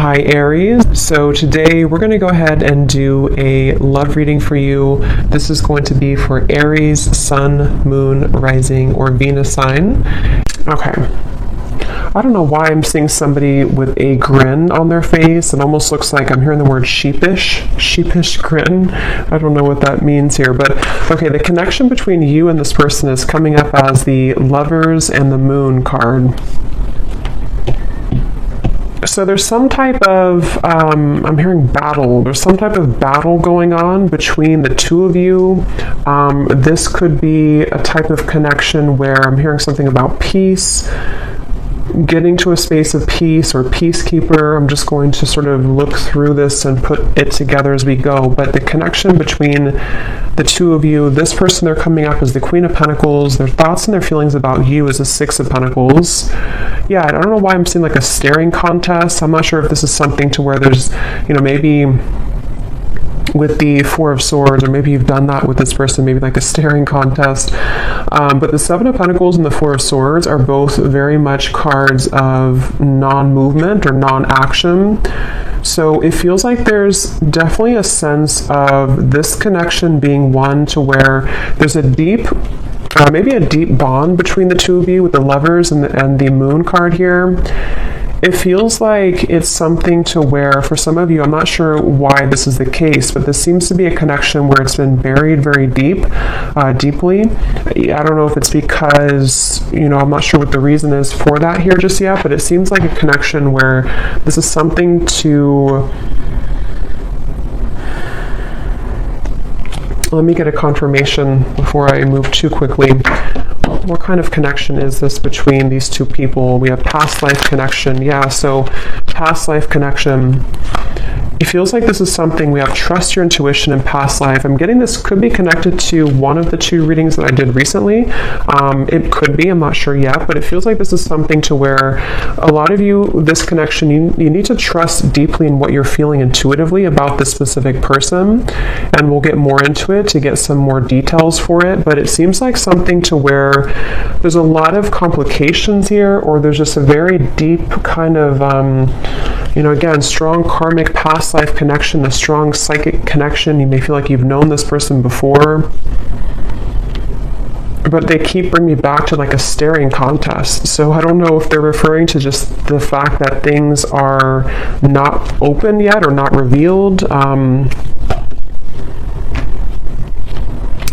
Hi Aries. So today we're going to go ahead and do a love reading for you. This is going to be for Aries, Sun, Moon, Rising, or Venus sign. Okay. I don't know why I'm seeing somebody with a grin on their face. It almost looks like I'm hearing the word sheepish grin. I don't know what that means here, but okay, the connection between you and this person is coming up as the Lovers and the Moon card. So there's some type of, I'm hearing battle. There's some type of battle going on between the two of you. This could be a type of connection where I'm hearing something about peace, getting to a space of peace or peacekeeper. I'm just going to sort of look through this and put it together as we go. But the connection between the two of you, this person, they're coming up as the Queen of Pentacles. Their thoughts and their feelings about you is the Six of Pentacles. Yeah, I don't know why I'm seeing like a staring contest. I'm not sure if this is something to where there's, maybe with the Four of Swords, or maybe you've done that with this person, maybe like a staring contest. But the Seven of Pentacles and the Four of Swords are both very much cards of non-movement or non-action. So it feels like there's definitely a sense of this connection being one to where there's a deep, maybe a deep bond between the two of you with the Lovers and the Moon card here. It feels like it's something to where, for some of you, I'm not sure why this is the case, but this seems to be a connection where it's been buried very deeply. I don't know if it's because, I'm not sure what the reason is for that here just yet, but it seems like a connection where this is something to... Let me get a confirmation before I move too quickly. What kind of connection is this between these two people? We have past life connection. Yeah, so past life connection. It feels like this is something we have trust your intuition in past life. I'm getting this could be connected to one of the two readings that I did recently. It could be, I'm not sure yet, but it feels like this is something to where a lot of you, this connection, you need to trust deeply in what you're feeling intuitively about this specific person. And we'll get more into it to get some more details for it. But it seems like something to where there's a lot of complications here, or there's just a very deep kind of, again, strong karmic past life connection, a strong psychic connection. You may feel like you've known this person before, but they keep bringing me back to like a staring contest. So I don't know if they're referring to just the fact that things are not open yet or not revealed.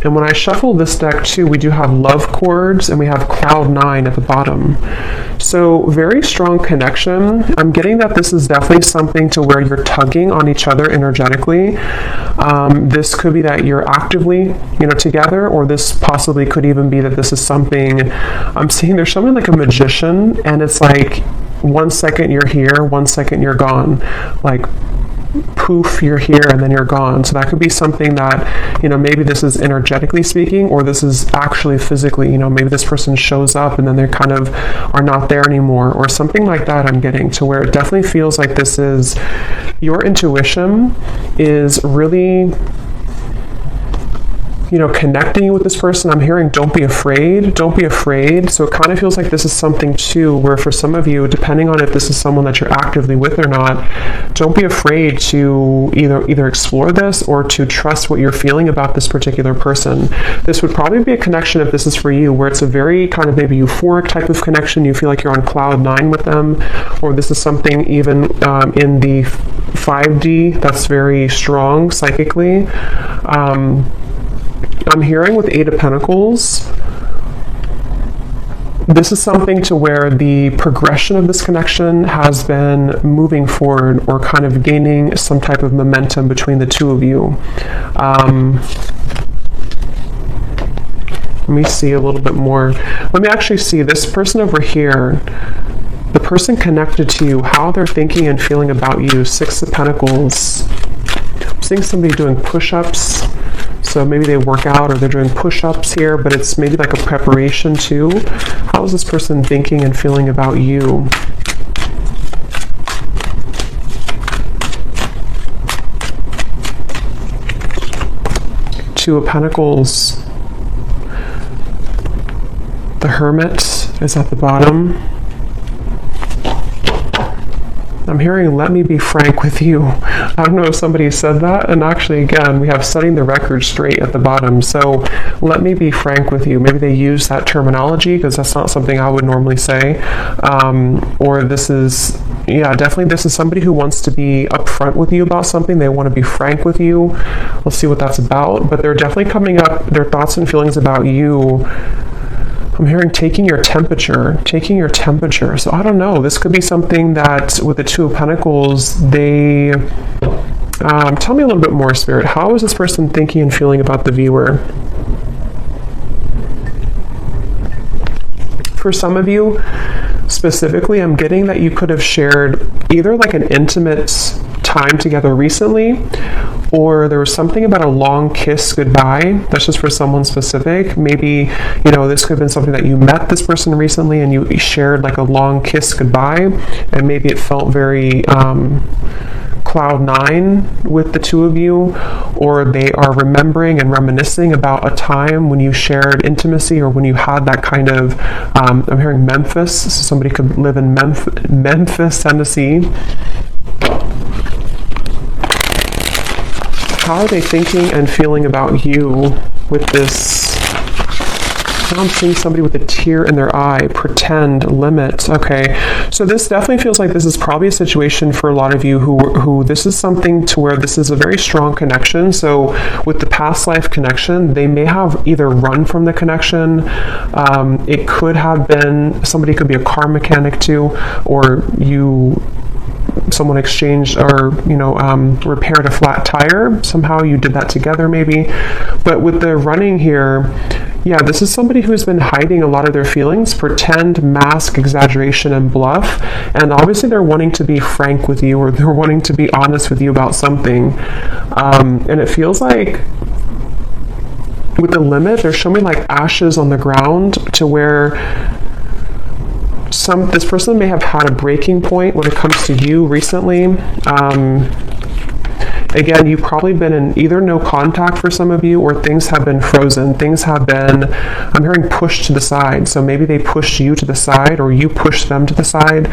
And when I shuffle this deck too, we do have love chords and we have cloud 9 at the bottom. So very strong connection. I'm getting that this is definitely something to where you're tugging on each other energetically. This could be that you're actively, together, or this possibly could even be that this is something, I'm seeing there's something like a magician, and it's like 1 second you're here, 1 second you're gone. Like, poof, you're here and then you're gone. So that could be something that, maybe this is energetically speaking, or this is actually physically, maybe this person shows up and then they kind of are not there anymore, or something like that. I'm getting to where it definitely feels like this is your intuition is really, connecting you with this person. I'm hearing don't be afraid. So it kind of feels like this is something too where for some of you, depending on if this is someone that you're actively with or not, don't be afraid to either explore this or to trust what you're feeling about this particular person. This would probably be a connection, if this is for you, where it's a very kind of maybe euphoric type of connection. You feel like you're on cloud 9 with them, or this is something even in the 5D that's very strong psychically. I'm hearing with Eight of Pentacles, this is something to where the progression of this connection has been moving forward or kind of gaining some type of momentum between the two of you. Let me see a little bit more. Let me actually see this person over here, the person connected to you, how they're thinking and feeling about you. Six of Pentacles. I'm seeing somebody doing push-ups. So maybe they work out or they're doing push-ups here, but it's maybe like a preparation too. How is this person thinking and feeling about you? Two of Pentacles. The Hermit is at the bottom. I'm hearing, let me be frank with you. I don't know if somebody said that. And actually, again, we have setting the record straight at the bottom. So let me be frank with you. Maybe they use that terminology because that's not something I would normally say. Or this is, yeah, definitely this is somebody who wants to be upfront with you about something. They want to be frank with you. Let's see what that's about. But they're definitely coming up, their thoughts and feelings about you. I'm hearing taking your temperature. So I don't know. This could be something that with the Two of Pentacles, they... tell me a little bit more, Spirit. How is this person thinking and feeling about the viewer? For some of you, specifically, I'm getting that you could have shared either like an intimate time together recently, or there was something about a long kiss goodbye. That's just for someone specific. Maybe, you know, this could have been something that you met this person recently and you shared like a long kiss goodbye, and maybe it felt very cloud nine with the two of you, or they are remembering and reminiscing about a time when you shared intimacy or when you had that kind of, I'm hearing Memphis, so somebody could live in Memphis, Tennessee. How are they thinking and feeling about you with this? Now I'm seeing somebody with a tear in their eye, pretend, limit. Okay, so this definitely feels like this is probably a situation for a lot of you who this is something to where this is a very strong connection. So with the past life connection, they may have either run from the connection. It could have been, somebody could be a car mechanic too, or someone exchanged or repaired a flat tire. Somehow you did that together maybe. But with the running here, yeah, this is somebody who's been hiding a lot of their feelings, pretend, mask, exaggeration, and bluff. And obviously they're wanting to be frank with you, or they're wanting to be honest with you about something. And it feels like with the limit, they're showing me like ashes on the ground, to where this person may have had a breaking point when it comes to you recently. Again, you've probably been in either no contact for some of you, or things have been frozen. Things have been, I'm hearing, pushed to the side. So maybe they pushed you to the side, or you pushed them to the side.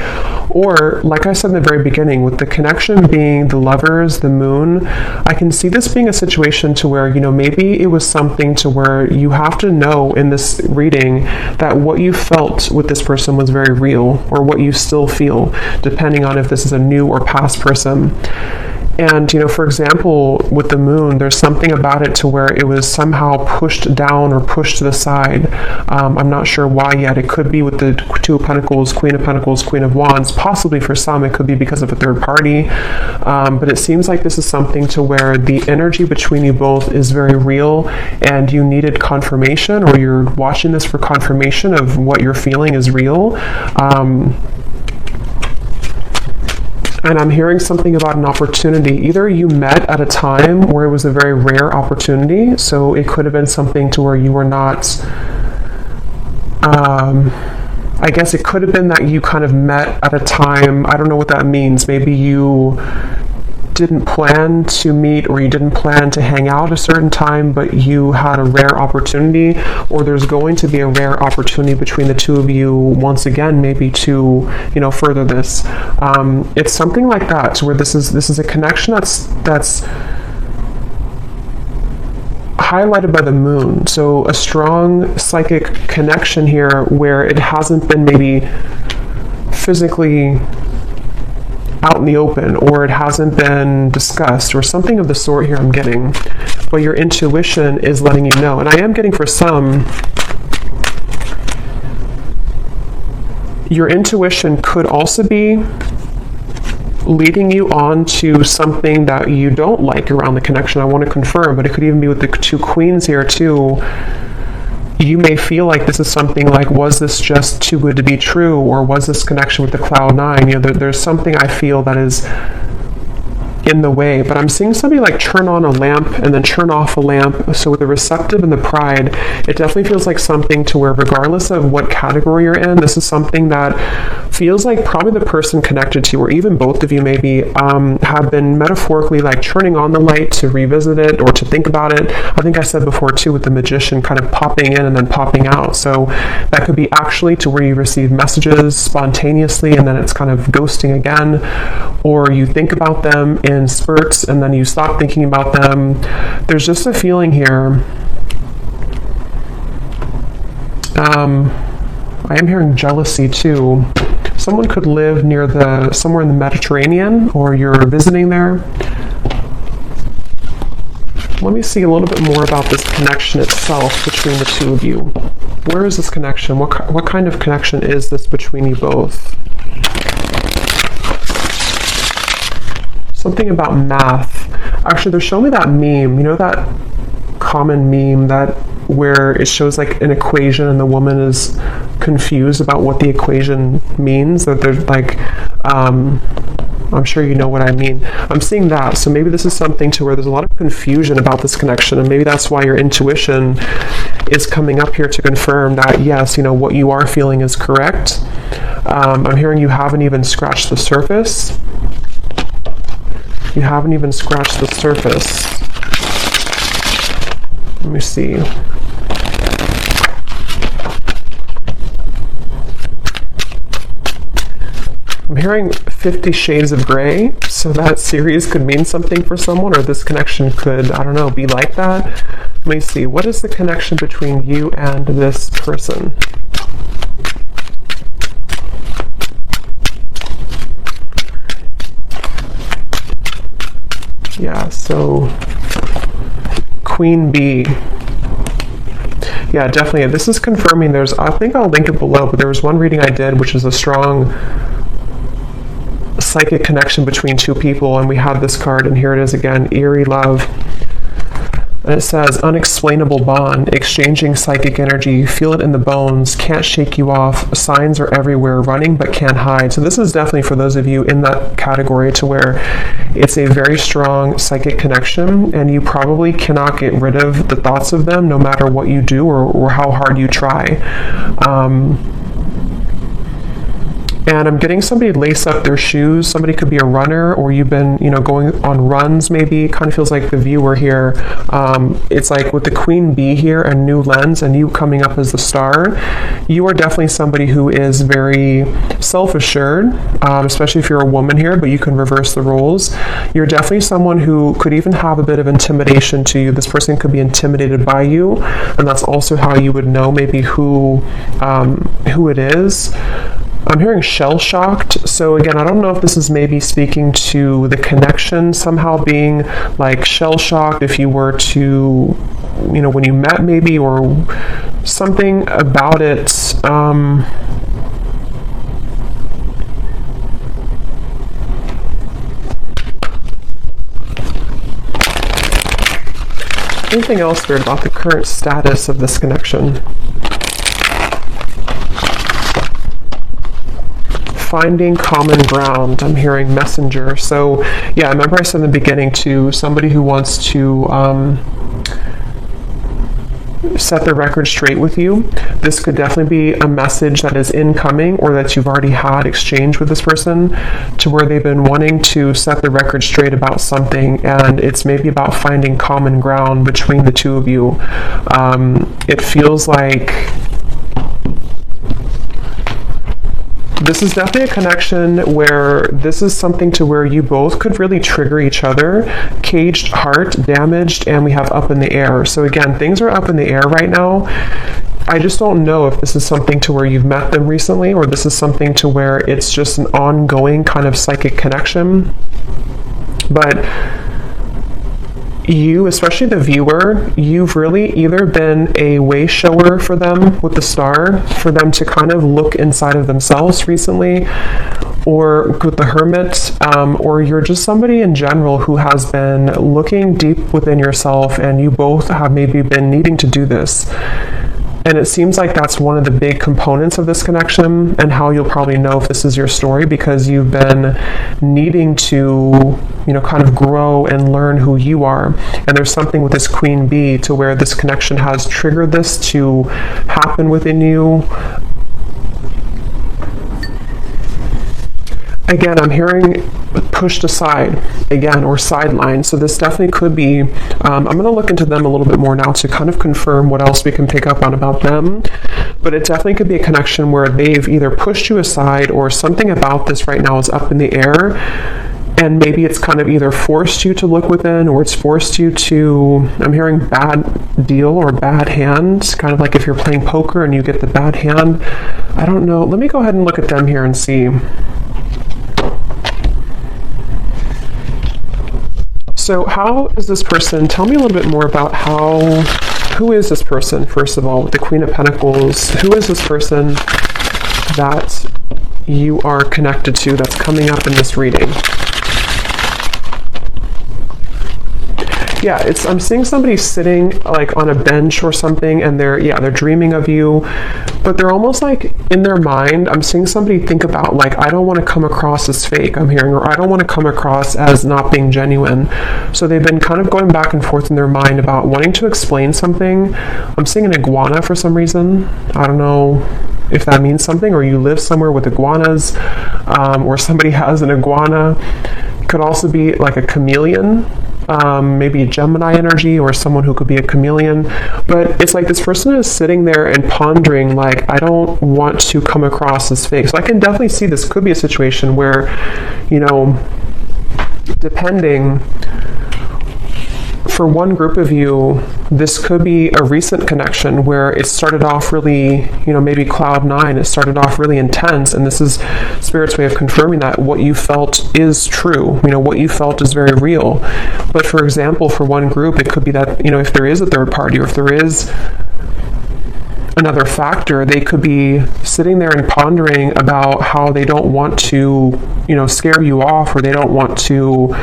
Or, like I said in the very beginning, with the connection being the Lovers, the Moon, I can see this being a situation to where, maybe it was something to where you have to know in this reading that what you felt with this person was very real, or what you still feel, depending on if this is a new or past person. And, for example, with the Moon, there's something about it to where it was somehow pushed down or pushed to the side. I'm not sure why yet. It could be with the Two of Pentacles, Queen of Wands. Possibly for some, it could be because of a third party. But it seems like this is something to where the energy between you both is very real, and you needed confirmation, or you're watching this for confirmation of what you're feeling is real. And I'm hearing something about an opportunity. Either you met at a time where it was a very rare opportunity, so it could have been something to where you were not, I guess it could have been that you kind of met at a time, I don't know what that means. Maybe you didn't plan to meet, or you didn't plan to hang out a certain time, but you had a rare opportunity, or there's going to be a rare opportunity between the two of you once again, maybe to further this. It's something like that, where this is a connection that's highlighted by the Moon. So a strong psychic connection here, where it hasn't been maybe physically out in the open, or it hasn't been discussed, or something of the sort here I'm getting, but your intuition is letting you know. And I am getting, for some, your intuition could also be leading you on to something that you don't like around the connection. I want to confirm, but it could even be with the two queens here too. You may feel like this is something like, was this just too good to be true, or was this connection with the cloud nine? There's something I feel that is in the way, but I'm seeing somebody like turn on a lamp and then turn off a lamp. So with the receptive and the pride, it definitely feels like something to where, regardless of what category you're in, this is something that feels like probably the person connected to you, or even both of you maybe, have been metaphorically like turning on the light to revisit it or to think about it. I think I said before too with the Magician kind of popping in and then popping out. So that could be actually to where you receive messages spontaneously and then it's kind of ghosting again, or you think about them in spurts and then you stop thinking about them. There's just a feeling here. I am hearing jealousy too. Someone could live near somewhere in the Mediterranean, or you're visiting there. Let me see a little bit more about this connection itself between the two of you. Where is this connection? What kind of connection is this between you both? Something about math. Actually, they're showing me that meme. You know that common meme where it shows like an equation and the woman is confused about what the equation means? That they're like, I'm sure you know what I mean. I'm seeing that. So maybe this is something to where there's a lot of confusion about this connection, and maybe that's why your intuition is coming up here to confirm that, yes, what you are feeling is correct. I'm hearing you haven't even scratched the surface. You haven't even scratched the surface. Let me see. I'm hearing 50 Shades of Grey, so that series could mean something for someone, or this connection could, I don't know, be like that. Let me see. What is the connection between you and this person? Yeah, so Queen Bee. Yeah, definitely. This is confirming I think I'll link it below, but there was one reading I did, which is a strong psychic connection between two people, and we had this card, and here it is again, Aries Love. And it says, unexplainable bond, exchanging psychic energy, feel it in the bones, can't shake you off, signs are everywhere, running but can't hide. So this is definitely for those of you in that category to where it's a very strong psychic connection, and you probably cannot get rid of the thoughts of them no matter what you do or how hard you try. And I'm getting somebody lace up their shoes. Somebody could be a runner, or you've been, going on runs maybe. It kind of feels like the viewer here. It's like with the Queen Bee here and New Lens and you coming up as the star, you are definitely somebody who is very self-assured, especially if you're a woman here, but you can reverse the roles. You're definitely someone who could even have a bit of intimidation to you. This person could be intimidated by you, and that's also how you would know maybe who it is. I'm hearing shell-shocked. So again, I don't know if this is maybe speaking to the connection somehow being like shell-shocked if you were to, when you met maybe, or something about it. Anything else weird about the current status of this connection? Finding common ground. I'm hearing messenger. So yeah, remember I said in the beginning to somebody who wants to set the record straight with you. This could definitely be a message that is incoming, or that you've already had exchange with this person, to where they've been wanting to set the record straight about something, and it's maybe about finding common ground between the two of you. It feels like this is definitely a connection where this is something to where you both could really trigger each other. Caged heart, damaged, and we have up in the air. So again, things are up in the air right now. I just don't know if this is something to where you've met them recently, or this is something to where it's just an ongoing kind of psychic connection. But you, especially the viewer, you've really either been a way shower for them with the star, for them to kind of look inside of themselves recently, or with the Hermit, or you're just somebody in general who has been looking deep within yourself, and you both have maybe been needing to do this. And it seems like that's one of the big components of this connection, and how you'll probably know if this is your story, because you've been needing to, kind of grow and learn who you are. And there's something with this Queen Bee to where this connection has triggered this to happen within you. Again, I'm hearing pushed aside again, or sidelined. So this definitely could be, I'm going to look into them a little bit more now to kind of confirm what else we can pick up on about them. But it definitely could be a connection where they've either pushed you aside or something about this right now is up in the air. And maybe it's kind of either forced you to look within, or it's forced you to, I'm hearing bad deal or bad hand, kind of like if you're playing poker and you get the bad hand. I don't know. Let me go ahead and look at them here and see. So how is this person, tell me a little bit more about who is this person, first of all, with the Queen of Pentacles? Who is this person that you are connected to that's coming up in this reading? Yeah, I'm seeing somebody sitting like on a bench or something, and they're dreaming of you, but they're almost like in their mind, I'm seeing somebody think about like, I don't want to come across as fake, I'm hearing, or I don't want to come across as not being genuine. So they've been kind of going back and forth in their mind about wanting to explain something. I'm seeing an iguana for some reason. I don't know if that means something, or you live somewhere with iguanas, or somebody has an iguana. It could also be like a chameleon. Maybe a Gemini energy, or someone who could be a chameleon. But it's like this person is sitting there and pondering like, I don't want to come across as fake. So I can definitely see this could be a situation where, you know, depending, for one group of you, this could be a recent connection where it started off really, you know, maybe cloud nine, it started off really intense, and this is Spirit's way of confirming that what you felt is true, you know, what you felt is very real. But for example, for one group, it could be that, you know, if there is a third party, or if there is another factor, they could be sitting there and pondering about how they don't want to, you know, scare you off, or they don't want to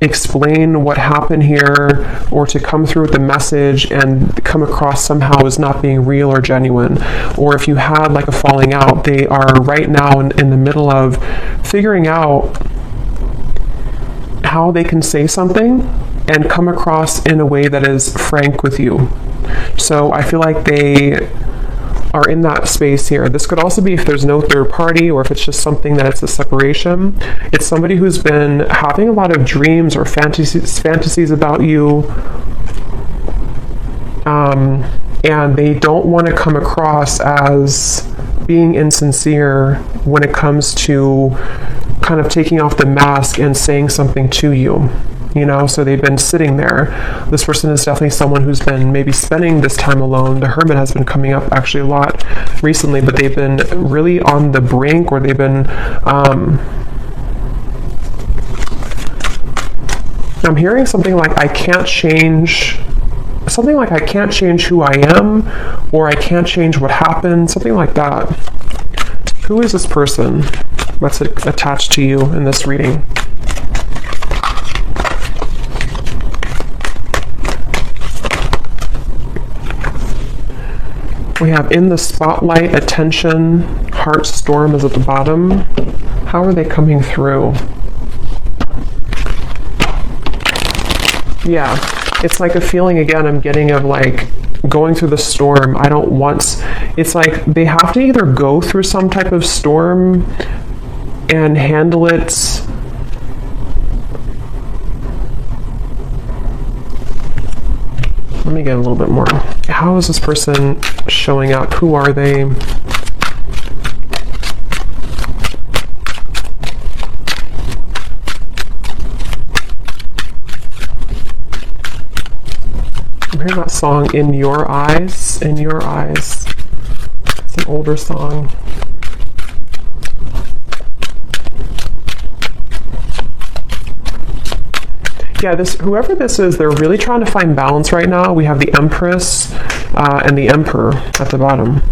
explain what happened here, or to come through with the message and come across somehow as not being real or genuine. Or if you had like a falling out, they are right now in the middle of figuring out how they can say something and come across in a way that is frank with you. So I feel like they are in that space here. This could also be if there's no third party, or if it's just something that it's a separation. It's somebody who's been having a lot of dreams or fantasies about you, and they don't want to come across as being insincere when it comes to kind of taking off the mask and saying something to you. You know, so they've been sitting there. This person is definitely someone who's been maybe spending this time alone. The Hermit has been coming up actually a lot recently, but they've been really on the brink, or they've been, I'm hearing something like, I can't change who I am, or I can't change what happened, something like that. Who is this person that's attached to you in this reading? We have in the spotlight, attention, heart storm is at the bottom. How are they coming through? Yeah, it's like a feeling again I'm getting of like going through the storm. I don't want, it's like they have to either go through some type of storm and handle it. Let me get a little bit more. How is this person showing up? Who are they? I'm hearing that song, In Your Eyes. In Your Eyes. It's an older song. Yeah, whoever this is, they're really trying to find balance right now. We have the Empress and the Emperor at the bottom.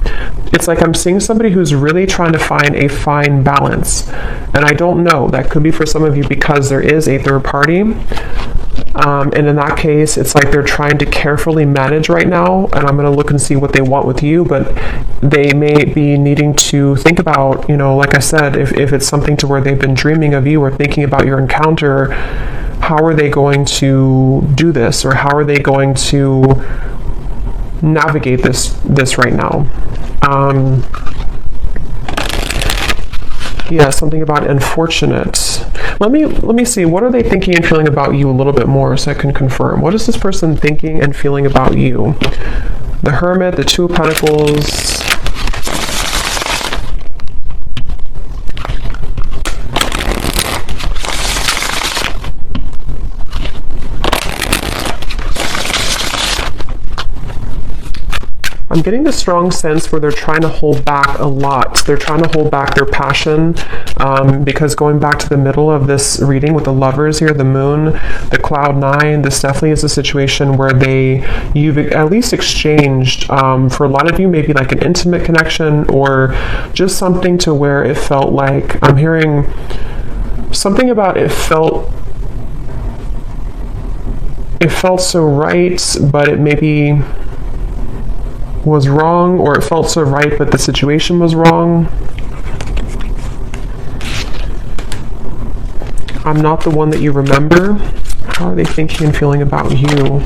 It's like I'm seeing somebody who's really trying to find a fine balance. And I don't know, that could be for some of you because there is a third party. And in that case, it's like they're trying to carefully manage right now, and I'm going to look and see what they want with you, but they may be needing to think about, you know, like I said, if it's something to where they've been dreaming of you or thinking about your encounter, how are they going to do this, or how are they going to navigate this right now? Yeah, something about unfortunate. Let me see. What are they thinking and feeling about you a little bit more so I can confirm. What is this person thinking and feeling about you? The Hermit, the Two of Pentacles. I'm getting the strong sense where they're trying to hold back a lot. They're trying to hold back their passion because going back to the middle of this reading with the Lovers here, the Moon, the Cloud 9, this definitely is a situation where you've at least exchanged, for a lot of you, maybe like an intimate connection or just something to where it felt like, I'm hearing something about it felt so right, but it maybe was wrong, or it felt so right but the situation was wrong. I'm not the one that you remember. How are they thinking and feeling about you?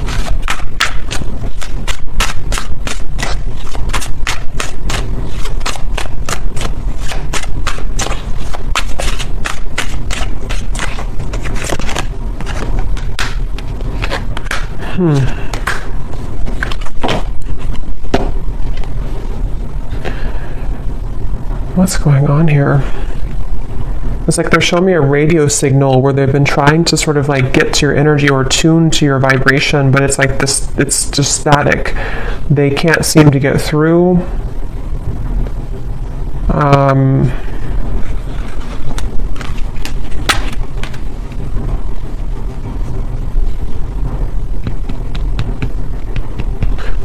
What's going on here? It's like they're showing me a radio signal where they've been trying to sort of like get to your energy or tune to your vibration, but it's like this, it's just static. They can't seem to get through.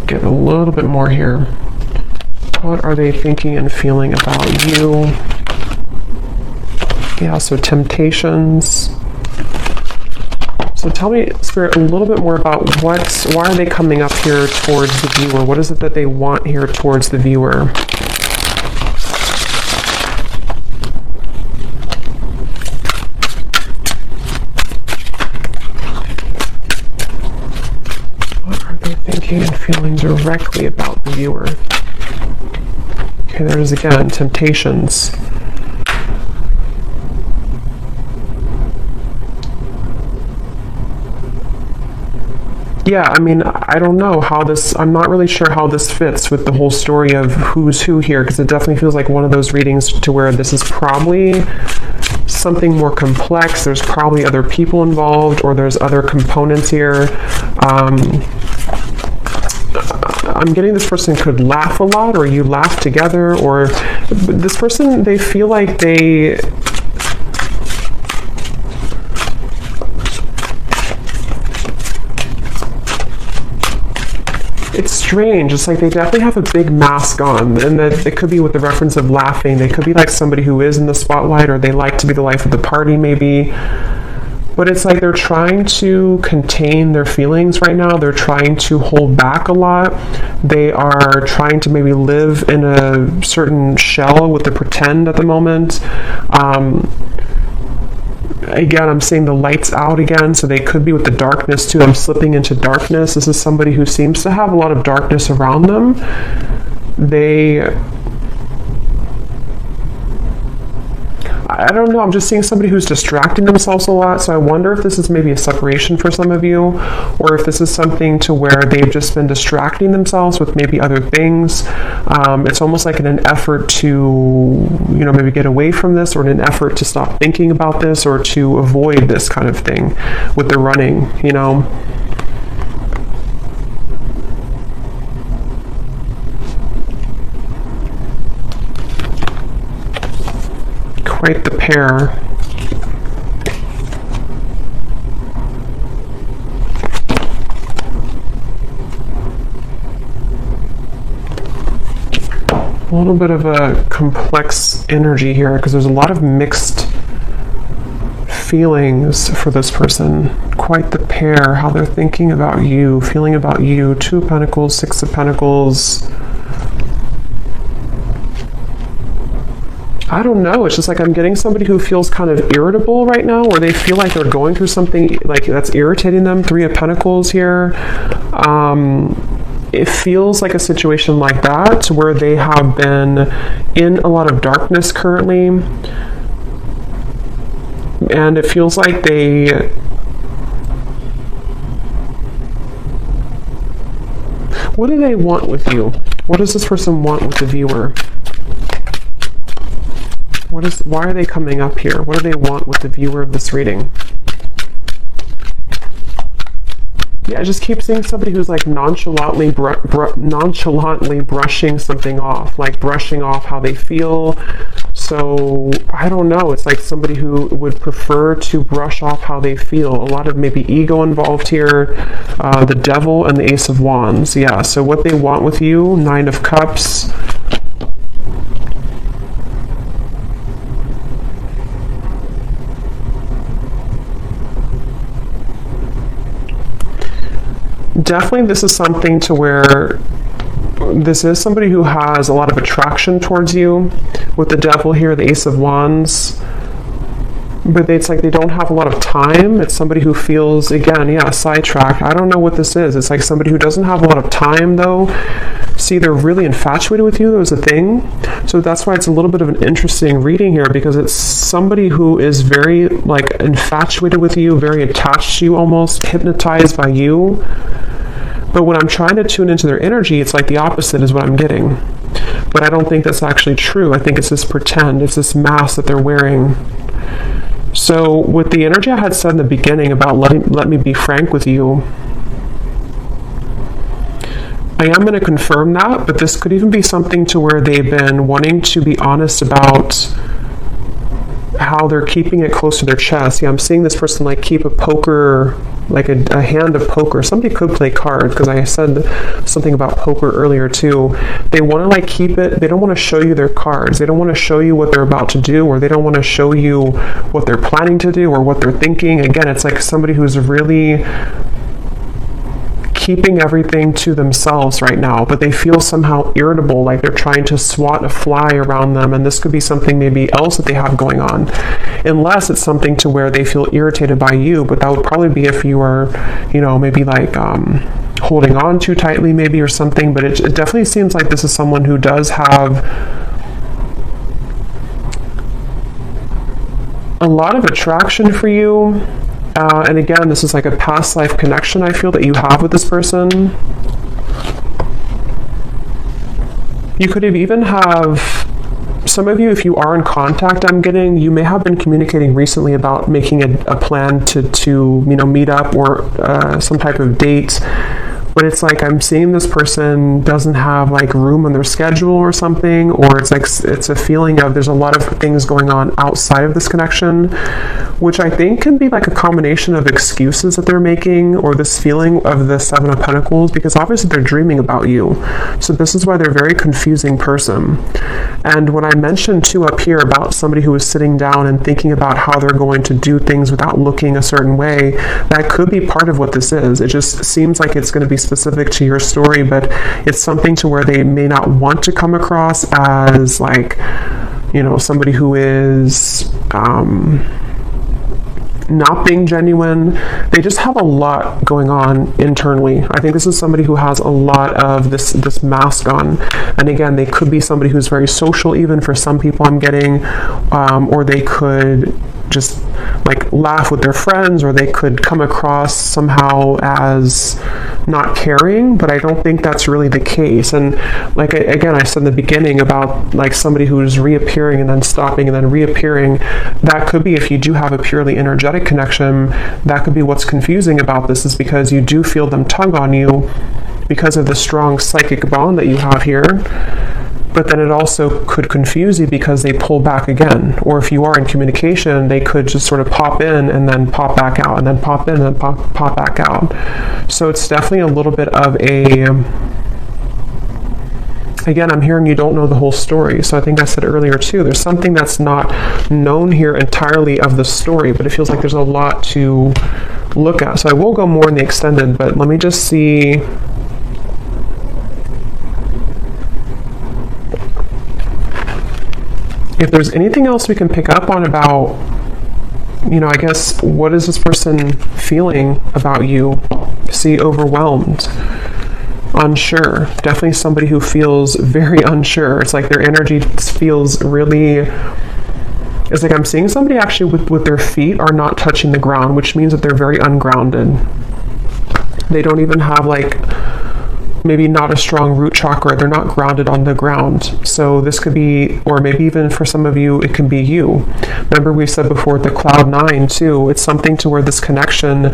Get a little bit more here. What are they thinking and feeling about you? Yeah, so temptations. So tell me, Spirit, a little bit more about why are they coming up here towards the viewer? What is it that they want here towards the viewer? What are they thinking and feeling directly about the viewer? Okay, there it is again, temptations. Yeah, I mean, I don't know how this, I'm not really sure how this fits with the whole story of who's who here, because it definitely feels like one of those readings to where this is probably something more complex. There's probably other people involved, or there's other components here. I'm getting this person could laugh a lot, or you laugh together, or this person, they feel like they... It's strange. It's like they definitely have a big mask on, and that it could be with the reference of laughing. They could be like somebody who is in the spotlight, or they like to be the life of the party, maybe. But it's like they're trying to contain their feelings right now. They're trying to hold back a lot. They are trying to maybe live in a certain shell with the pretend at the moment. Again, I'm seeing the lights out again, so they could be with the darkness too. I'm slipping into darkness. This is somebody who seems to have a lot of darkness around them. I don't know, I'm just seeing somebody who's distracting themselves a lot, so I wonder if this is maybe a separation for some of you, or if this is something to where they've just been distracting themselves with maybe other things. It's almost like in an effort to, you know, maybe get away from this, or in an effort to stop thinking about this, or to avoid this kind of thing with the running, you know. Quite the pair. A little bit of a complex energy here, because there's a lot of mixed feelings for this person. Quite the pair, how they're thinking about you, feeling about you. Two of Pentacles, Six of Pentacles. I don't know, it's just like I'm getting somebody who feels kind of irritable right now, or they feel like they're going through something like that's irritating them. Three of Pentacles here. It feels like a situation like that where they have been in a lot of darkness currently. And it feels like what do they want with you? What does this person want with the viewer? Why are they coming up here? What do they want with the viewer of this reading? Yeah, I just keep seeing somebody who's like nonchalantly brushing something off, like brushing off how they feel. So I don't know, it's like somebody who would prefer to brush off how they feel. A lot of maybe ego involved here, the Devil and the Ace of Wands. Yeah, so what they want with you, Nine of Cups. Definitely this is something to where this is somebody who has a lot of attraction towards you. With the Devil here, the Ace of Wands. But it's like they don't have a lot of time. It's somebody who feels, again, yeah, sidetracked. I don't know what this is. It's like somebody who doesn't have a lot of time, though. See, they're really infatuated with you. There's a thing. So that's why it's a little bit of an interesting reading here, because it's somebody who is very, like, infatuated with you, very attached to you almost, hypnotized by you. But when I'm trying to tune into their energy, it's like the opposite is what I'm getting. But I don't think that's actually true. I think it's this pretend. It's this mask that they're wearing. So with the energy I had said in the beginning about let me be frank with you, I am going to confirm that, but this could even be something to where they've been wanting to be honest about how they're keeping it close to their chest. Yeah, I'm seeing this person like keep a poker, like a hand of poker. Somebody could play cards, because I said something about poker earlier too. They want to like keep it, they don't want to show you their cards. They don't want to show you what they're about to do, or they don't want to show you what they're planning to do or what they're thinking. Again, it's like somebody who's really keeping everything to themselves right now, but they feel somehow irritable, like they're trying to swat a fly around them, and this could be something maybe else that they have going on, unless it's something to where they feel irritated by you. But that would probably be if you are, you know, maybe like holding on too tightly maybe or something. But it definitely seems like this is someone who does have a lot of attraction for you. And again, this is like a past life connection I feel that you have with this person. You could have even have, some of you, if you are in contact, I'm getting, you may have been communicating recently about making a plan to you know, meet up or some type of date. But it's like I'm seeing this person doesn't have like room on their schedule or something, or it's like it's a feeling of there's a lot of things going on outside of this connection, which I think can be like a combination of excuses that they're making, or this feeling of the Seven of Pentacles, because obviously they're dreaming about you. So this is why they're a very confusing person. And when I mentioned too up here about somebody who is sitting down and thinking about how they're going to do things without looking a certain way, that could be part of what this is. It just seems like it's going to be specific to your story, but it's something to where they may not want to come across as like, you know, somebody who is not being genuine. They just have a lot going on internally. I think this is somebody who has a lot of this mask on. And again, they could be somebody who's very social, even for some people I'm getting, or they could just like laugh with their friends, or they could come across somehow as not caring, but I don't think that's really the case. And like again, I said in the beginning about like somebody who's reappearing and then stopping and then reappearing. That could be, if you do have a purely energetic connection, that could be what's confusing about this, is because you do feel them tug on you because of the strong psychic bond that you have here. But then it also could confuse you because they pull back again. Or if you are in communication, they could just sort of pop in and then pop back out, and then pop in and then pop back out. So it's definitely a little bit of a, again, I'm hearing you don't know the whole story. So I think I said earlier too, there's something that's not known here entirely of the story, but it feels like there's a lot to look at. So I will go more in the extended, but let me just see. If there's anything else we can pick up on about, you know, I guess, what is this person feeling about you? See, overwhelmed, unsure. Definitely somebody who feels very unsure. It's like their energy feels really, It's like I'm seeing somebody actually with their feet are not touching the ground, which means that they're very ungrounded. They don't even have like maybe not a strong root chakra. They're not grounded on the ground. So this could be, or maybe even for some of you, it can be you. Remember we said before the cloud 9 too. It's something to where this connection,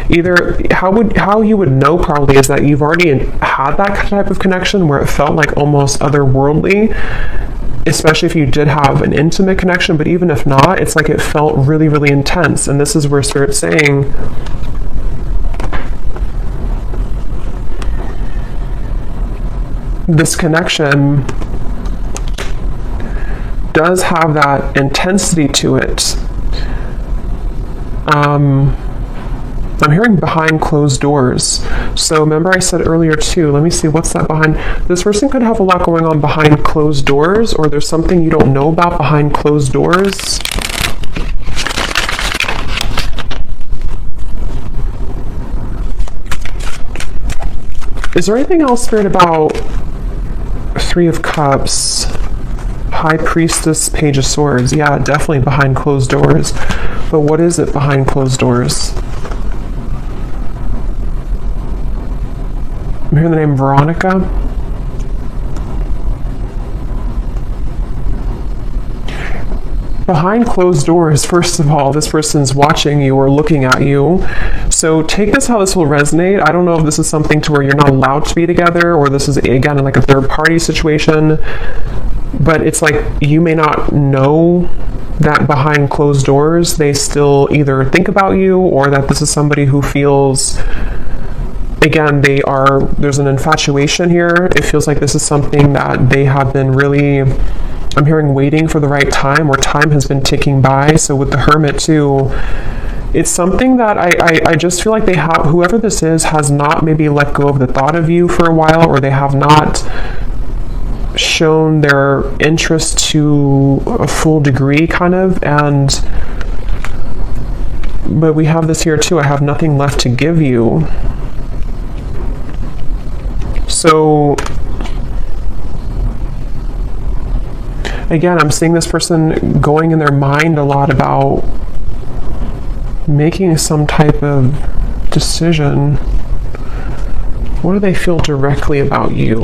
either how you would know probably is that you've already had that type of connection where it felt like almost otherworldly, especially if you did have an intimate connection. But even if not, it's like it felt really, really intense. And this is where Spirit's saying, this connection does have that intensity to it. I'm hearing behind closed doors. So remember I said earlier too, let me see, what's that behind? This person could have a lot going on behind closed doors, or there's something you don't know about behind closed doors. Is there anything else, Spirit, about Three of Cups, High Priestess, Page of Swords? Yeah, definitely behind closed doors. But what is it behind closed doors? I'm hearing the name Veronica. Behind closed doors, first of all, this person's watching you or looking at you. So take this how this will resonate. I don't know if this is something to where you're not allowed to be together, or this is, again, like a third party situation. But it's like you may not know that behind closed doors, they still either think about you, or that this is somebody who feels, again, there's an infatuation here. It feels like this is something that they have been really, I'm hearing, waiting for the right time, or time has been ticking by. So with the Hermit too, it's something that I just feel like they have, whoever this is, has not maybe let go of the thought of you for a while, or they have not shown their interest to a full degree, kind of. But we have this here too, I have nothing left to give you. So again, I'm seeing this person going in their mind a lot about making some type of decision. What do they feel directly about you?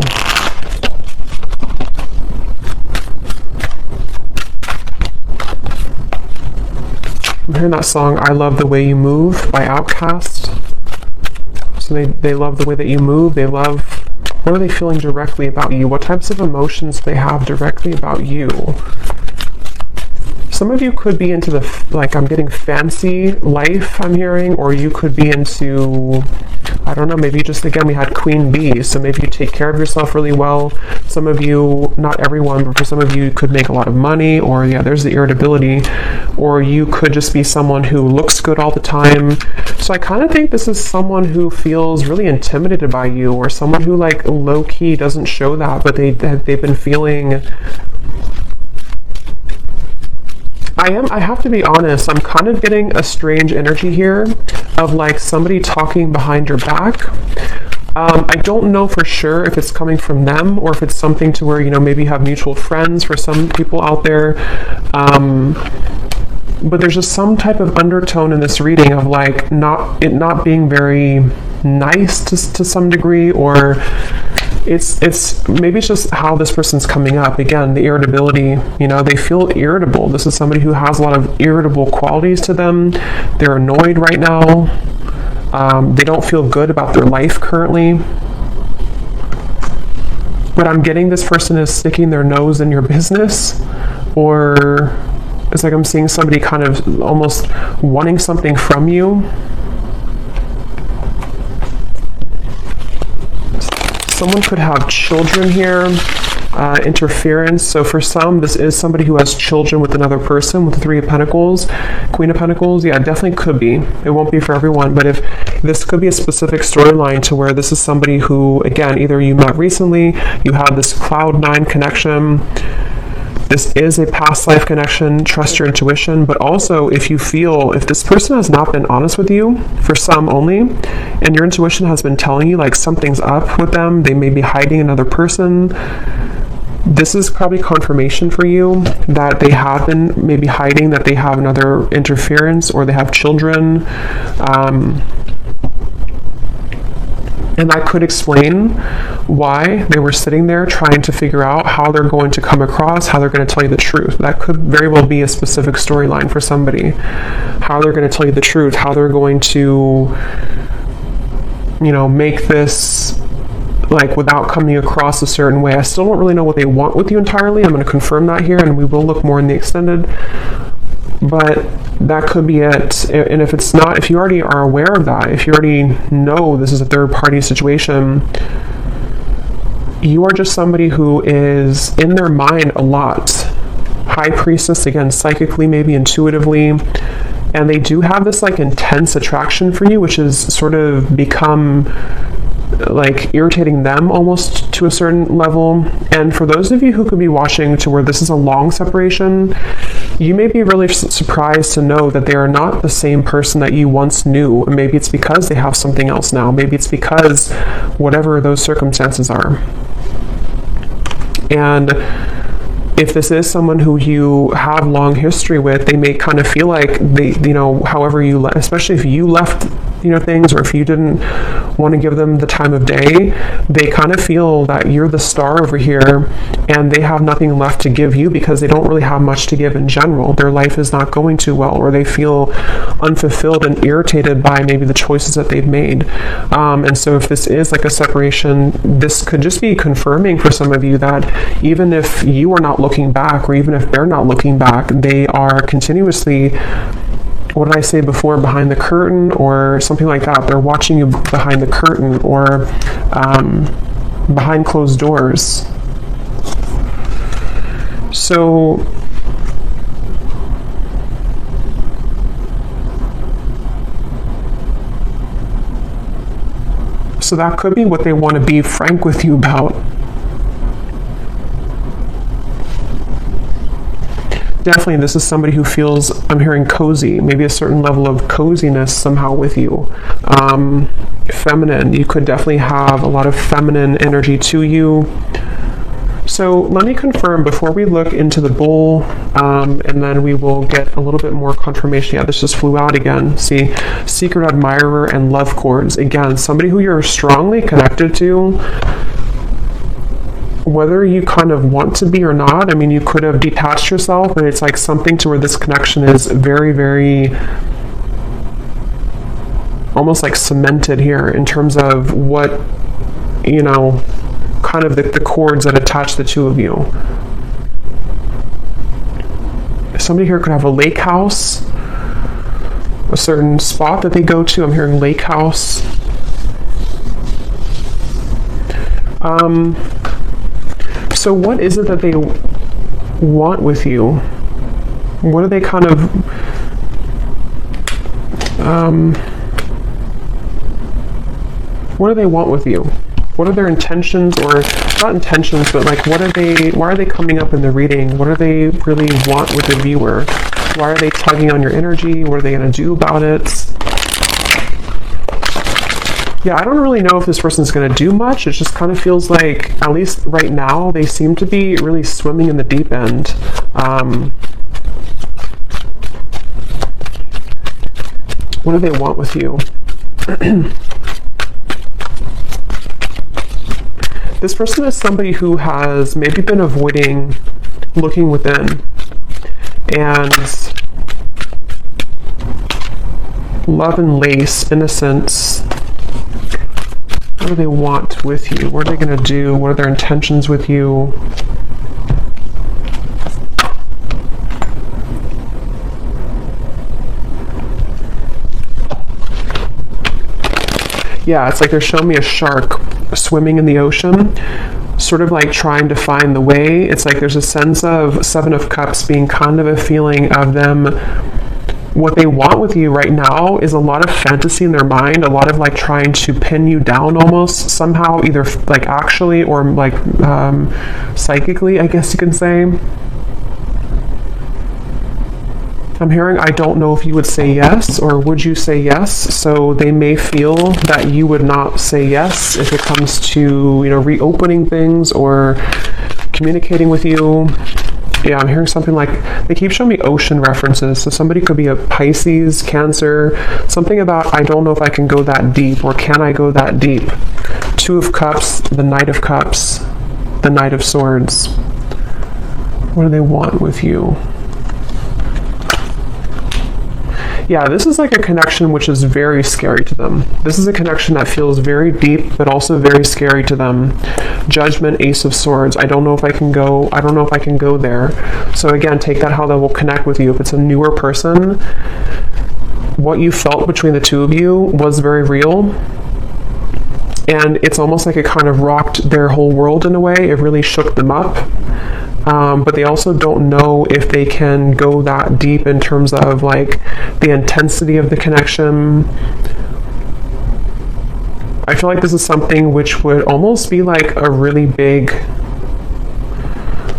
I'm hearing that song, I Love the Way You Move by Outkast. So they love the way that you move. They love, what are they feeling directly about you? What types of emotions they have directly about you? Some of you could be into the, like, I'm getting fancy life, I'm hearing, or you could be into, I don't know, maybe just, again, we had Queen Bee, so maybe you take care of yourself really well. Some of you, not everyone, but for some of you, you could make a lot of money, or yeah, there's the irritability, or you could just be someone who looks good all the time. So I kind of think this is someone who feels really intimidated by you, or someone who, like, low-key doesn't show that, but they've been feeling, I have to be honest, I'm kind of getting a strange energy here of like somebody talking behind your back. I don't know for sure if it's coming from them, or if it's something to where, you know, maybe you have mutual friends for some people out there. But there's just some type of undertone in this reading of like not being very nice to some degree, or it's maybe it's just how this person's coming up. Again, the irritability, you know, they feel irritable. This is somebody who has a lot of irritable qualities to them. They're annoyed right now. They don't feel good about their life currently. But I'm getting this person is sticking their nose in your business, or it's like I'm seeing somebody kind of almost wanting something from you. Someone could have children here, interference. So for some, this is somebody who has children with another person, with the Three of Pentacles, Queen of Pentacles. Yeah, it definitely could be. It won't be for everyone, but if this could be a specific storyline to where this is somebody who, again, either you met recently, you have this Cloud 9 connection. This is a past life connection. Trust your intuition. But also, if this person has not been honest with you, for some only, and your intuition has been telling you like something's up with them, they may be hiding another person, This is probably confirmation for you that they have been maybe hiding that they have another interference or they have children. And that could explain why they were sitting there trying to figure out how they're going to come across, how they're going to tell you the truth. That could very well be a specific storyline for somebody. How they're going to tell you the truth, how they're going to, you know, make this like without coming across a certain way. I still don't really know what they want with you entirely. I'm going to confirm that here, and we will look more in the extended. But that could be it. And if it's not, if you already are aware of that, if you already know this is a third party situation, you are just somebody who is in their mind a lot. High priestess, again, psychically, maybe intuitively. And they do have this like intense attraction for you, which has sort of become like irritating them almost to a certain level. And for those of you who could be watching to where this is a long separation, you may be really surprised to know that they are not the same person that you once knew. Maybe it's because they have something else now. Maybe it's because whatever those circumstances are. And if this is someone who you have long history with, they may kind of feel like they, you know, however you, especially if you left, you know, things, or if you didn't want to give them the time of day, they kind of feel that you're the star over here and they have nothing left to give you because they don't really have much to give in general. Their life is not going too well, or they feel unfulfilled and irritated by maybe the choices that they've made. And so if this is like a separation, this could just be confirming for some of you that even if you are not looking back, or even if they're not looking back, they are continuously, what did I say before, behind the curtain or something like that. They're watching you behind the curtain or behind closed doors. So that could be what they want to be frank with you about. Definitely, this is somebody who feels, I'm hearing cozy, maybe a certain level of coziness somehow with you. Feminine, you could definitely have a lot of feminine energy to you. So let me confirm before we look into the bull, and then we will get a little bit more confirmation. Yeah, this just flew out again. See, secret admirer and love cords. Again, somebody who you're strongly connected to, whether you kind of want to be or not. I mean, you could have detached yourself, but it's like something to where this connection is very, very almost like cemented here in terms of what, you know, kind of the cords that attach the two of you. Somebody here could have a lake house, a certain spot that they go to. I'm hearing lake house. So what is it that they want with you? What are they kind of what do they want with you? What are their intentions, or not intentions, but like what are they, why are they coming up in the reading? What do they really want with the viewer? Why are they tugging on your energy? What are they going to do about it? Yeah, I don't really know if this person's going to do much. It just kind of feels like, at least right now, they seem to be really swimming in the deep end. What do they want with you? This person is somebody who has maybe been avoiding looking within. And love and lace, innocence. What do they want with you? What are they going to do? What are their intentions with you? Yeah, it's like they're showing me a shark swimming in the ocean, sort of like trying to find the way. It's like there's a sense of Seven of Cups being kind of a feeling of them. What they want with you right now is a lot of fantasy in their mind, a lot of like trying to pin you down almost somehow, either like actually or like psychically, I guess you can say. I'm hearing, I don't know if you would say yes, or would you say yes? So they may feel that you would not say yes if it comes to, you know, reopening things or communicating with you. Yeah, I'm hearing something like, they keep showing me ocean references. So somebody could be a Pisces, Cancer, something about, I don't know if I can go that deep, or can I go that deep? Two of Cups, the Knight of Cups, the Knight of Swords. What do they want with you? Yeah, this is like a connection which is very scary to them. This is a connection that feels very deep, but also very scary to them. Judgment, Ace of Swords. I don't know if I can go there. So again, take that how that will connect with you. If it's a newer person, what you felt between the two of you was very real. And it's almost like it kind of rocked their whole world in a way. It really shook them up. But they also don't know if they can go that deep in terms of like the intensity of the connection. I feel like this is something which would almost be like a really big,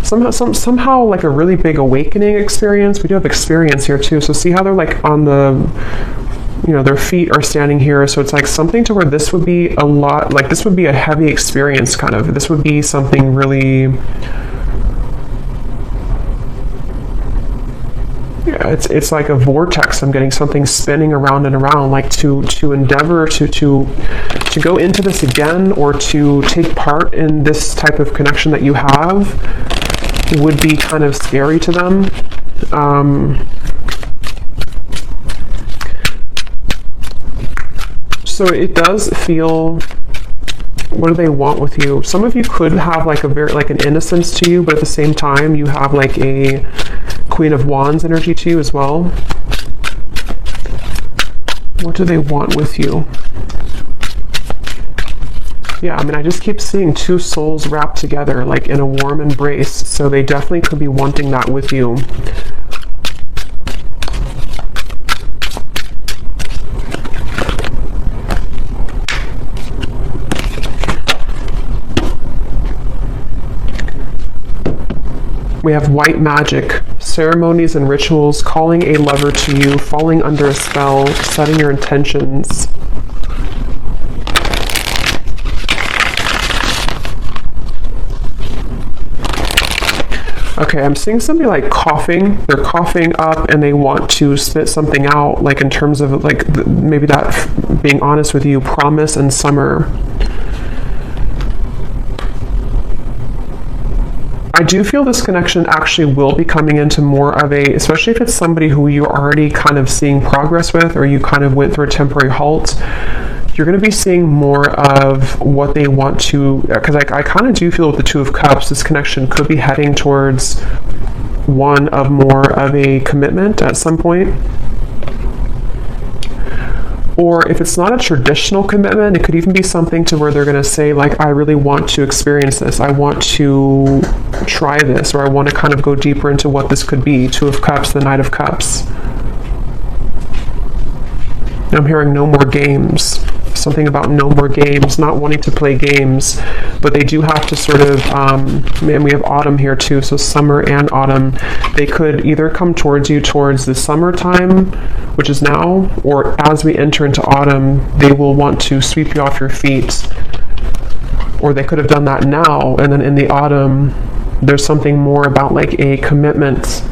somehow like a really big awakening experience. We do have experience here too. So see how they're like on the, you know, their feet are standing here. So it's like something to where this would be a lot, like this would be a heavy experience kind of. This would be something really, yeah, it's like a vortex. I'm getting something spinning around and around, like to endeavor to go into this again, or to take part in this type of connection that you have would be kind of scary to them. So it does feel, what do they want with you? Some of you could have like a very, like an innocence to you, but at the same time you have like a Queen of Wands energy to you as well. What do they want with you? Yeah, I mean, I just keep seeing two souls wrapped together, like in a warm embrace. So they definitely could be wanting that with you. We have white magic, ceremonies and rituals, calling a lover to you, falling under a spell, setting your intentions. Okay, I'm seeing somebody like coughing. They're coughing up and they want to spit something out, like in terms of like maybe that, being honest with you, promise and summer. I do feel this connection actually will be coming into more of a, especially if it's somebody who you're already kind of seeing progress with, or you kind of went through a temporary halt, you're going to be seeing more of what they want to, because I kind of do feel with the Two of Cups, this connection could be heading towards one of more of a commitment at some point. Or if it's not a traditional commitment, it could even be something to where they're going to say, like, I really want to experience this. I want to try this, or I want to kind of go deeper into what this could be. Two of Cups, the Knight of Cups. I'm hearing no more games. Something about no more games, not wanting to play games, but they do have to sort of, and we have autumn here too, so summer and autumn. They could either come towards you towards the summertime, which is now, or as we enter into autumn, they will want to sweep you off your feet. Or they could have done that now, and then in the autumn, there's something more about like a commitment.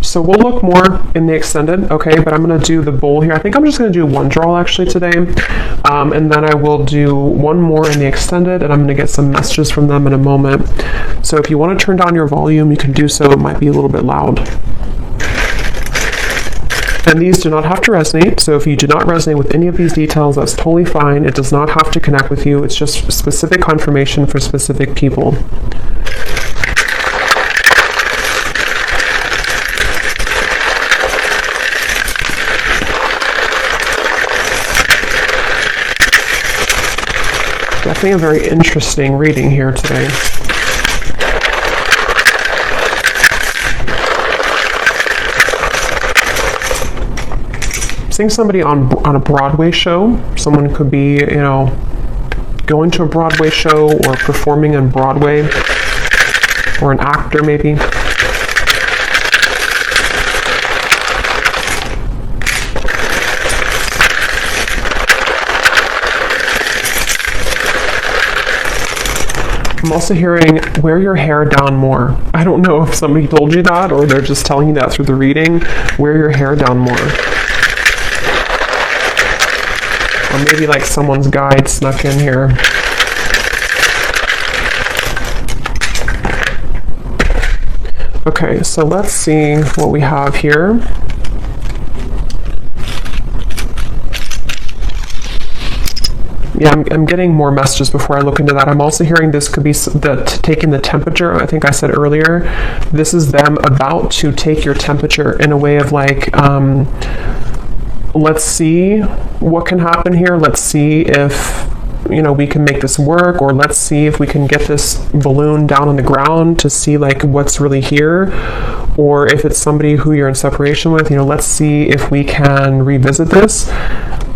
So we'll look more in the extended, okay, but I'm going to do the bowl here. I think I'm just going to do one draw actually today, and then I will do one more in the extended, and I'm going to get some messages from them in a moment. So if you want to turn down your volume, you can do so. It might be a little bit loud. And these do not have to resonate, so if you do not resonate with any of these details, that's totally fine. It does not have to connect with you. It's just specific confirmation for specific people. Definitely a very interesting reading here today. Seeing somebody on a Broadway show. Someone could be, you know, going to a Broadway show or performing on Broadway, or an actor maybe. I'm also hearing wear your hair down more. I don't know if somebody told you that or they're just telling you that through the reading. Wear your hair down more. Or maybe like someone's guide snuck in here. Okay, so let's see what we have here. Yeah, I'm getting more messages before I look into that. I'm also hearing this could be taking the temperature. I think I said earlier, this is them about to take your temperature in a way of like, let's see what can happen here. Let's see if, you know, we can make this work, or let's see if we can get this balloon down on the ground to see like what's really here. Or if it's somebody who you're in separation with, you know, let's see if we can revisit this.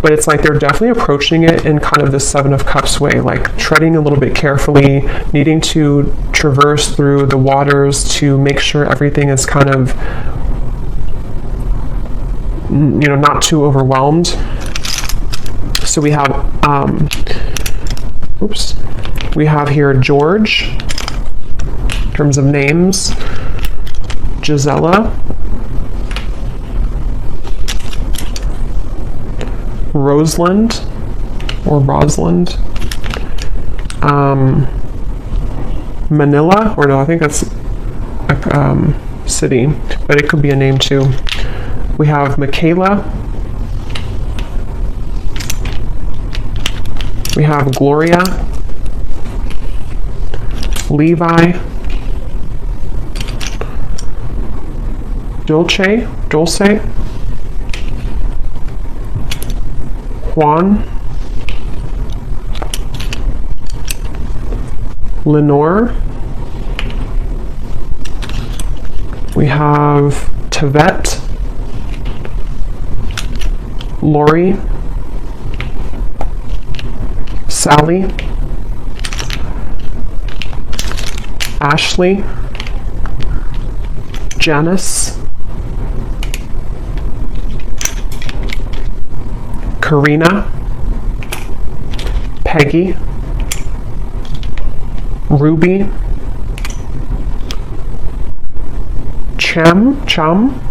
But it's like they're definitely approaching it in kind of the Seven of Cups way, like treading a little bit carefully, needing to traverse through the waters to make sure everything is kind of, you know, not too overwhelmed. So we have, we have here George, in terms of names, Gisela, Rosalind, Manila, or no, I think that's a city, but it could be a name too. We have Michaela, we have Gloria, Levi, Dulce, Juan, Lenore, we have Tavette, Lori, Sally, Ashley, Janice, Karina, Peggy, Ruby, Chum.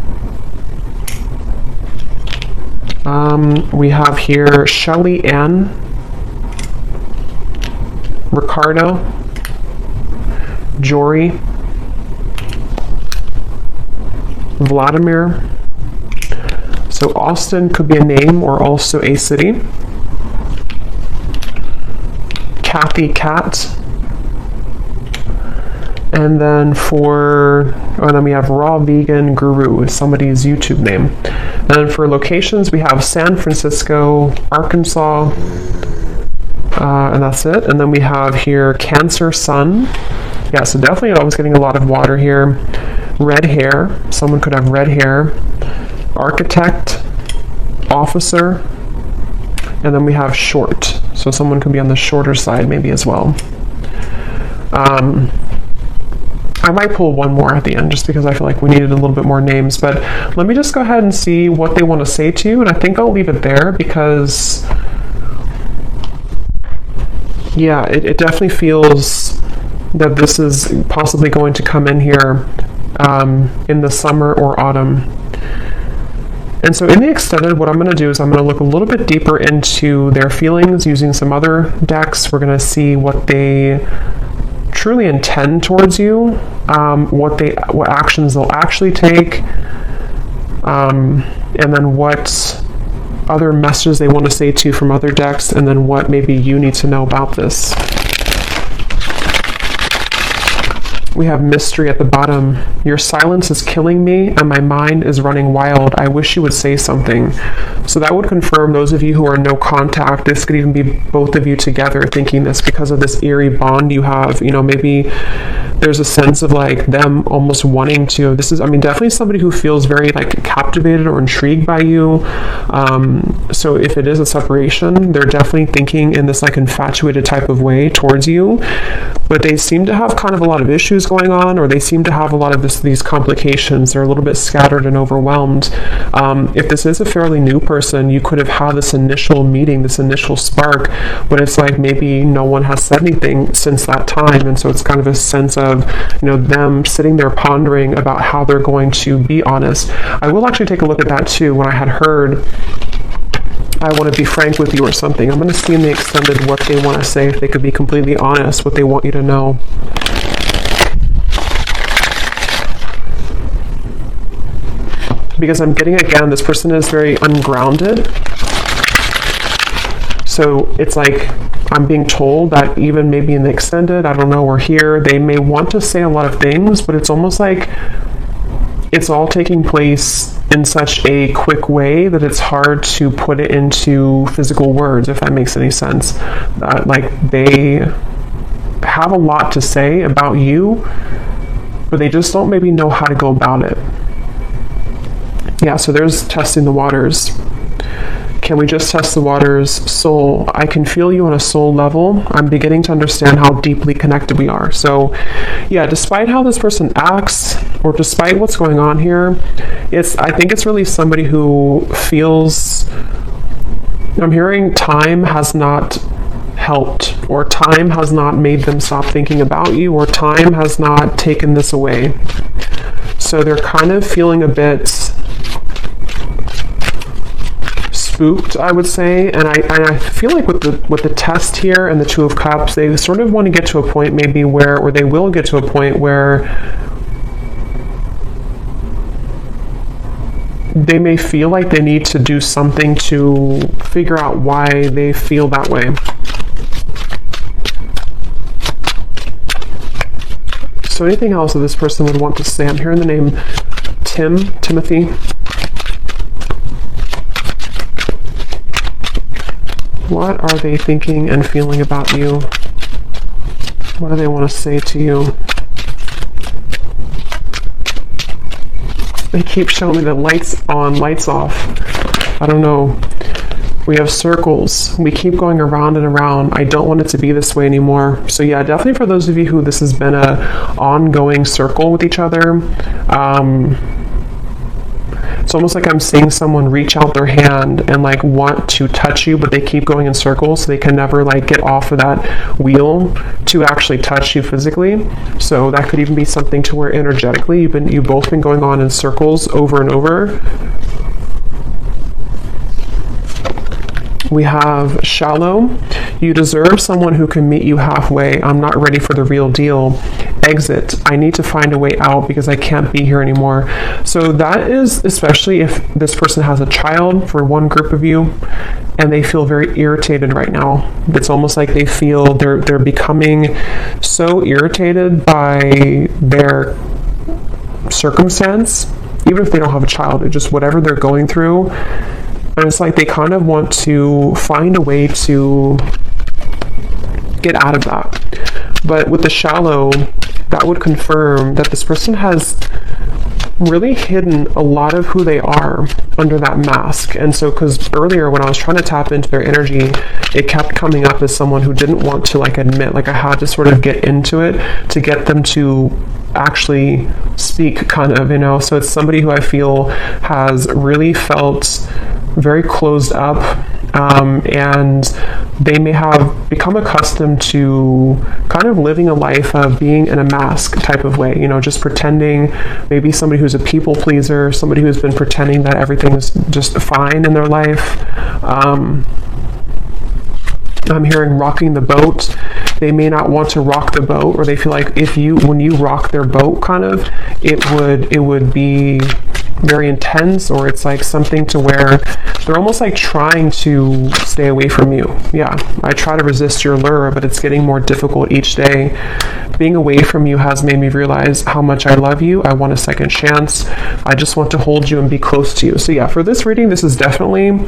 We have here Shelly Ann, Ricardo, Jory, Vladimir. So Austin could be a name or also a city. Kathy Cat. And then then we have Raw Vegan Guru is somebody's YouTube name. And then for locations, we have San Francisco, Arkansas, and that's it. And then we have here Cancer Sun. Yeah, so definitely I was getting a lot of water here. Red hair. Someone could have red hair. Architect, officer, and then we have short. So someone could be on the shorter side maybe as well. I might pull one more at the end just because I feel like we needed a little bit more names, but let me just go ahead and see what they want to say to you, and I think I'll leave it there because, yeah, it definitely feels that this is possibly going to come in here in the summer or autumn. And so in the extended, what I'm going to do is I'm going to look a little bit deeper into their feelings using some other decks. We're going to see what they truly intend towards you, what actions they'll actually take, and then what other messages they want to say to you from other decks, and then what maybe you need to know about this. We have mystery at the bottom. Your silence is killing me and my mind is running wild. I wish you would say something. So that would confirm those of you who are in no contact. This could even be both of you together thinking this because of this eerie bond you have. You know, maybe there's a sense of like them almost wanting to, this is, I mean, definitely somebody who feels very like captivated or intrigued by you. So if it is a separation, they're definitely thinking in this like infatuated type of way towards you, but they seem to have kind of a lot of issues issues going on, or they seem to have a lot of these complications. They're a little bit scattered and overwhelmed. If this is a fairly new person, you could have had this initial meeting, this initial spark, but it's like maybe no one has said anything since that time, and so it's kind of a sense of, you know, them sitting there pondering about how they're going to be honest. I will actually take a look at that too. When I had heard, I want to be frank with you or something, I'm going to see in the extended what they want to say, if they could be completely honest, what they want you to know. Because I'm getting, again, this person is very ungrounded. So it's like I'm being told that even maybe in the extended, I don't know, or here, they may want to say a lot of things, but it's almost like it's all taking place in such a quick way that it's hard to put it into physical words, if that makes any sense. Like they have a lot to say about you, but they just don't maybe know how to go about it. Yeah, so there's testing the waters. Can we just test the waters? Soul, I can feel you on a soul level. I'm beginning to understand how deeply connected we are. So yeah, despite how this person acts, or despite what's going on here, I think it's really somebody who feels, I'm hearing time has not helped, or time has not made them stop thinking about you, or time has not taken this away. So they're kind of feeling a bit spooked, I would say, and I feel like with the test here and the Two of Cups, they sort of want to get to a point maybe where, or they will get to a point where they may feel like they need to do something to figure out why they feel that way. So anything else that this person would want to say? I'm hearing the name Timothy. What are they thinking and feeling about you? What do they want to say to you? They keep showing me the lights on, lights off. I don't know. We have circles. We keep going around and around. I don't want it to be this way anymore. So yeah, definitely for those of you who this has been a ongoing circle with each other, it's almost like I'm seeing someone reach out their hand and like want to touch you, but they keep going in circles, so they can never like get off of that wheel to actually touch you physically. So that could even be something to where energetically you've both been going on in circles over and over. We have shallow. You deserve someone who can meet you halfway. I'm not ready for the real deal. Exit. I need to find a way out because I can't be here anymore. So that is especially if this person has a child, for one group of you, and they feel very irritated right now. It's almost like they feel they're becoming so irritated by their circumstance, even if they don't have a child, it's just whatever they're going through. And it's like they kind of want to find a way to get out of that. But with the shallow, that would confirm that this person has really hidden a lot of who they are under that mask. And so, because earlier when I was trying to tap into their energy, it kept coming up as someone who didn't want to like admit, like I had to sort of get into it to get them to actually speak, kind of, you know. So it's somebody who I feel has really felt very closed up, and they may have become accustomed to kind of living a life of being in a mask type of way, you know, just pretending, maybe somebody who's a people pleaser, somebody who's been pretending that everything's just fine in their life. I'm hearing rocking the boat. They may not want to rock the boat, or they feel like when you rock their boat, kind of, it would be very intense, or it's like something to where they're almost like trying to stay away from you. Yeah, I try to resist your lure, but it's getting more difficult each day. Being away from you has made me realize how much I love you. I want a second chance. I just want to hold you and be close to you. So yeah, for this reading, this is definitely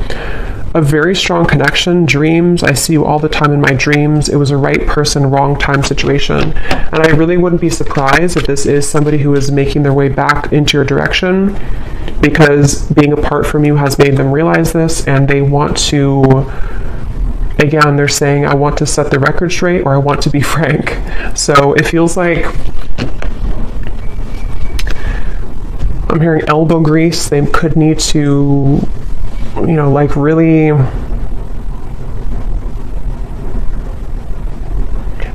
a very strong connection. Dreams, I see you all the time in my dreams. It was a right person, wrong time situation. And I really wouldn't be surprised if this is somebody who is making their way back into your direction, because being apart from you has made them realize this, and they want to, again, they're saying, I want to set the record straight, or I want to be frank. So it feels like I'm hearing elbow grease. They could need to, you know, like really,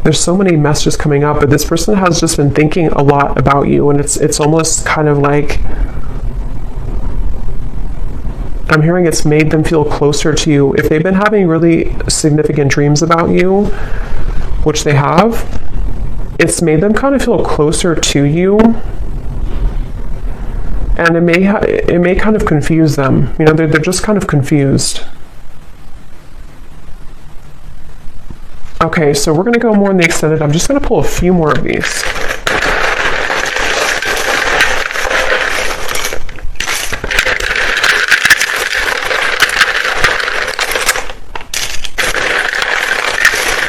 there's so many messages coming up, but this person has just been thinking a lot about you, and it's almost kind of like, I'm hearing it's made them feel closer to you. If they've been having really significant dreams about you, which they have, it's made them kind of feel closer to you, and it may kind of confuse them. You know, they're just kind of confused. Okay, so we're going to go more in the extended. I'm just going to pull a few more of these.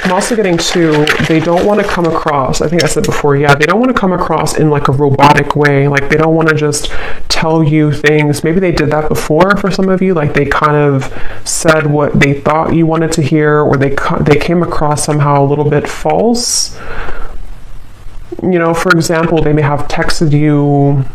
I'm also getting to, they don't want to come across, I think I said before, yeah, they don't want to come across in like a robotic way. Like they don't want to just tell you things. Maybe they did that before for some of you. Like they kind of said what they thought you wanted to hear, or they came across somehow a little bit false. You know, for example, they may have texted you,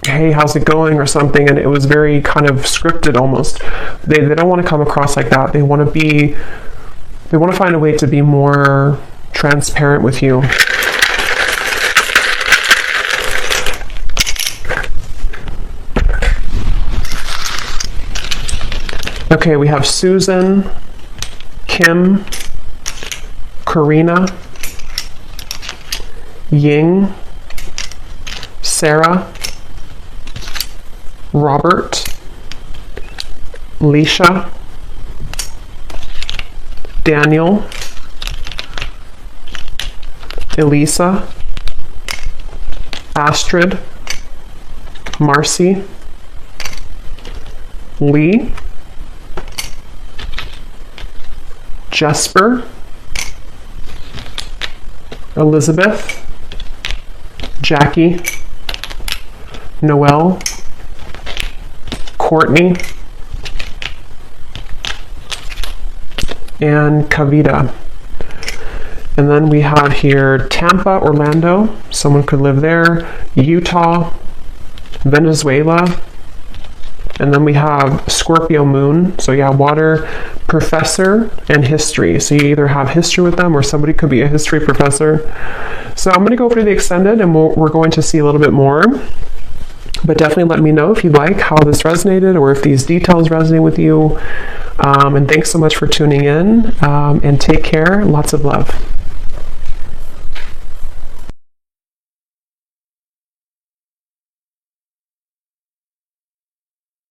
hey, how's it going, or something, and it was very kind of scripted almost. They don't want to come across like that. They want to find a way to be more transparent with you. Okay, we have Susan, Kim, Karina, Ying, Sarah, Robert, Leisha, Daniel, Elisa, Astrid, Marcy, Lee, Jesper, Elizabeth, Jackie, Noelle, Courtney, and Kavita. And then we have here Tampa, Orlando, someone could live there, Utah, Venezuela, and then we have Scorpio moon, so yeah, water, professor, and history. So you either have history with them, or somebody could be a history professor. So I'm going to go over to the extended, and we're going to see a little bit more. But definitely let me know if you like how this resonated, or if these details resonate with you. And thanks so much for tuning in, and take care. Lots of love.